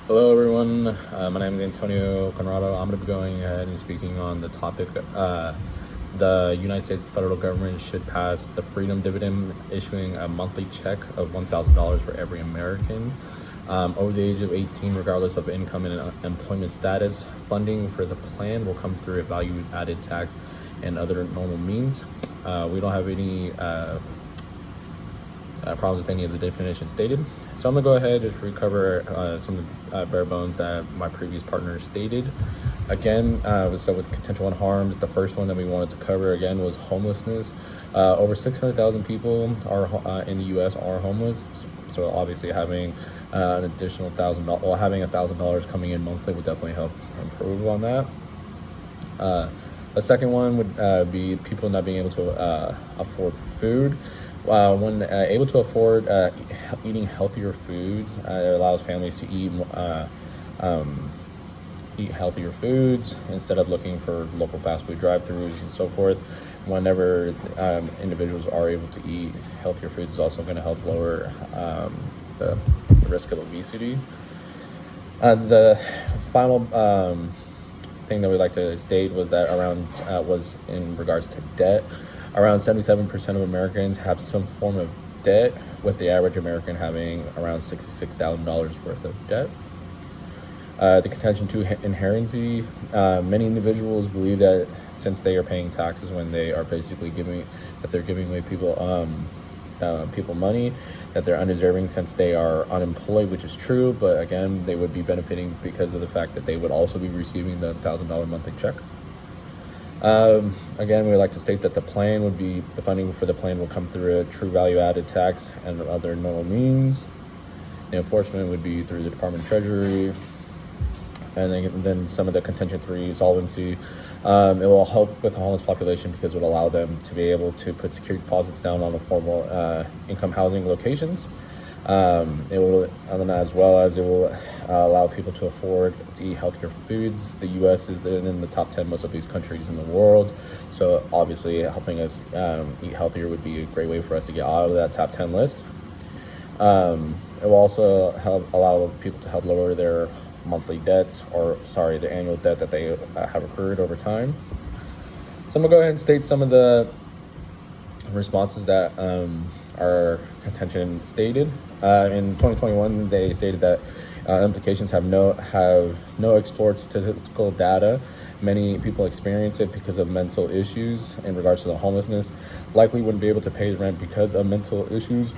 Hello, everyone. My name is Antonio Conrado. I'm going to be going ahead and speaking on the topic. The United States federal government should pass the Freedom Dividend, issuing a monthly check of $1,000 for every American over the age of 18, regardless of income and employment status. Funding for the plan will come through a value-added tax and other normal means. We don't have any problems with any of the definitions stated. So I'm going to go ahead and recover some of the bare bones that my previous partner stated. Again, so with potential and harms, the first one that we wanted to cover again was homelessness. Over 600,000 people are in the U.S. are homeless. So obviously having an additional $1,000, well, having $1,000 coming in monthly would definitely help improve on that. The second one would be people not being able to afford food. When able to afford eating healthier foods, it allows families to eat healthier foods instead of looking for local fast food drive-thrus and so forth. Whenever individuals are able to eat healthier foods, is also going to help lower the risk of obesity. The final thing that we'd like to state was that was in regards to debt. Around 77% of Americans have some form of debt, with the average American having around $66,000 worth of debt. The contention to inherency. Many individuals believe that since they are paying taxes when they are basically giving away people money, that they're undeserving since they are unemployed, which is true, but again, they would be benefiting because of the fact that they would also be receiving the $1,000 monthly check. Again, we would like to state that the funding for the plan will come through a true value-added tax and other normal means. The enforcement would be through the Department of Treasury, and then some of the contention 3 solvency. It will help with the homeless population because it would allow them to be able to put security deposits down on the formal income housing locations. It will, as well as it will allow people to afford to eat healthier foods. The U.S. is in the top 10 most obese countries in the world, so obviously helping us eat healthier would be a great way for us to get out of that top 10 list. It will also allow people to help lower their monthly debts, the annual debt that they have accrued over time. So I'm gonna go ahead and state some of the responses that our contention stated. In 2021, they stated that implications have no explored statistical data. Many people experience it because of mental issues in regards to the homelessness. Likely wouldn't be able to pay the rent because of mental issues.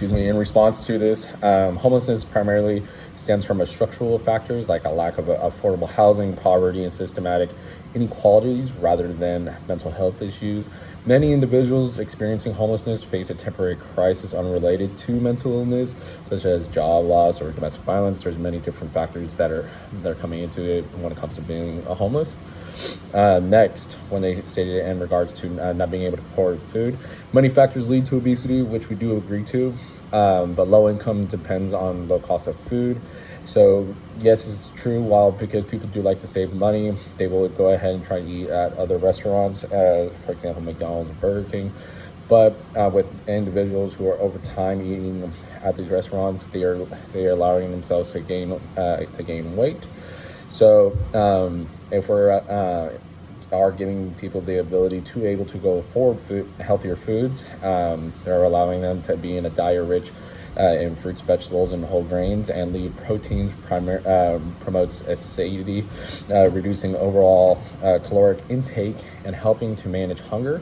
In response to this, homelessness primarily stems from structural factors like a lack of affordable housing, poverty, and systematic inequalities rather than mental health issues. Many individuals experiencing homelessness face a temporary crisis unrelated to mental illness, such as job loss or domestic violence. There's many different factors that are coming into it when it comes to being homeless. Next, when they stated in regards to not being able to afford food, many factors lead to obesity, which we do agree to, but low income depends on low cost of food. So yes, it's true, because people do like to save money, they will go ahead and try to eat at other restaurants, for example, McDonald's and Burger King. But with individuals who are over time eating at these restaurants, they are allowing themselves to gain weight. So if we're are giving people the ability to able to go afford healthier foods, they're allowing them to be in a diet rich in fruits, vegetables, and whole grains, and lead proteins promotes satiety, reducing overall caloric intake and helping to manage hunger.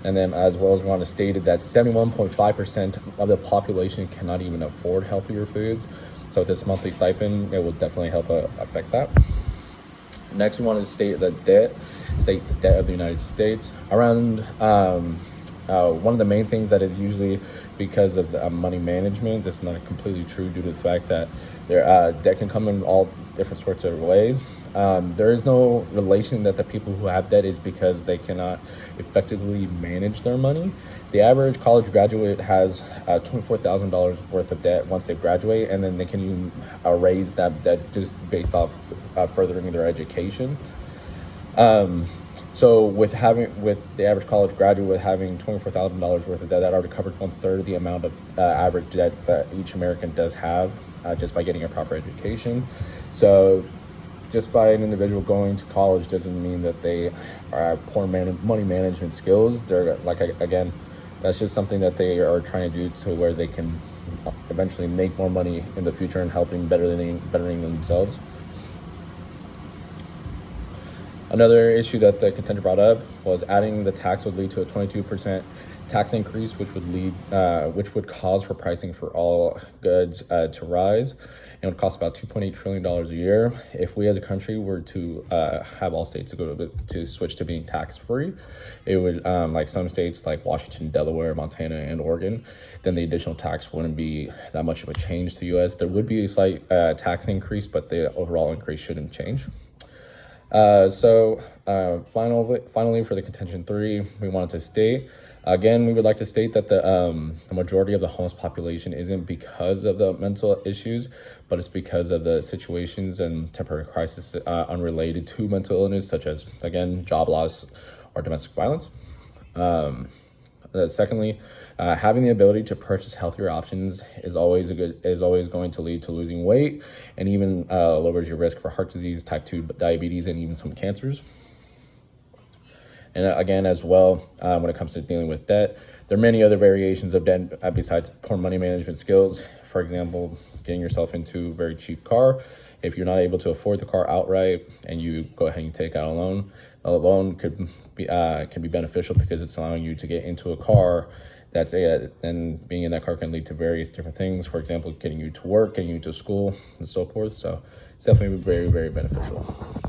And then as well as we want to state that 71.5% of the population cannot even afford healthier foods. So this monthly stipend, it will definitely help affect that. Next, we want to state the debt of the United States. Around one of the main things that is usually because of money management. This is not completely true due to the fact that debt can come in all different sorts of ways. There is no relation that the people who have debt is because they cannot effectively manage their money. The average college graduate has $24,000 worth of debt once they graduate, and then they can even raise that debt just based off furthering their education. So with the average college graduate having $24,000 worth of debt, that already covered 1/3 of the amount of average debt that each American does have. just by getting a proper education. So just by an individual going to college doesn't mean that they have poor money management skills. They're like, again, that's just something that they are trying to do to where they can eventually make more money in the future and helping bettering themselves. Another issue that the contender brought up was adding the tax would lead to a 22% tax increase, which would cause for pricing for all goods to rise, and would cost about $2.8 trillion a year. If we as a country were to have all states to switch to being tax free, it would like some states like Washington, Delaware, Montana, and Oregon, then the additional tax wouldn't be that much of a change to the U.S. There would be a slight tax increase, but the overall increase shouldn't change. Finally, for the contention 3, we wanted to state, again, we would like to state that the majority of the homeless population isn't because of the mental issues, but it's because of the situations and temporary crisis unrelated to mental illness, such as, again, job loss or domestic violence. Secondly, having the ability to purchase healthier options is always going to lead to losing weight, and even lowers your risk for heart disease, type 2 diabetes, and even some cancers. And again, as well, when it comes to dealing with debt, there are many other variations of debt besides poor money management skills. For example, getting yourself into a very cheap car. If you're not able to afford the car outright and you go ahead and take out a loan can be beneficial because it's allowing you to get into a car that's then being in that car can lead to various different things. For example, getting you to work, getting you to school, and so forth. So it's definitely very, very beneficial.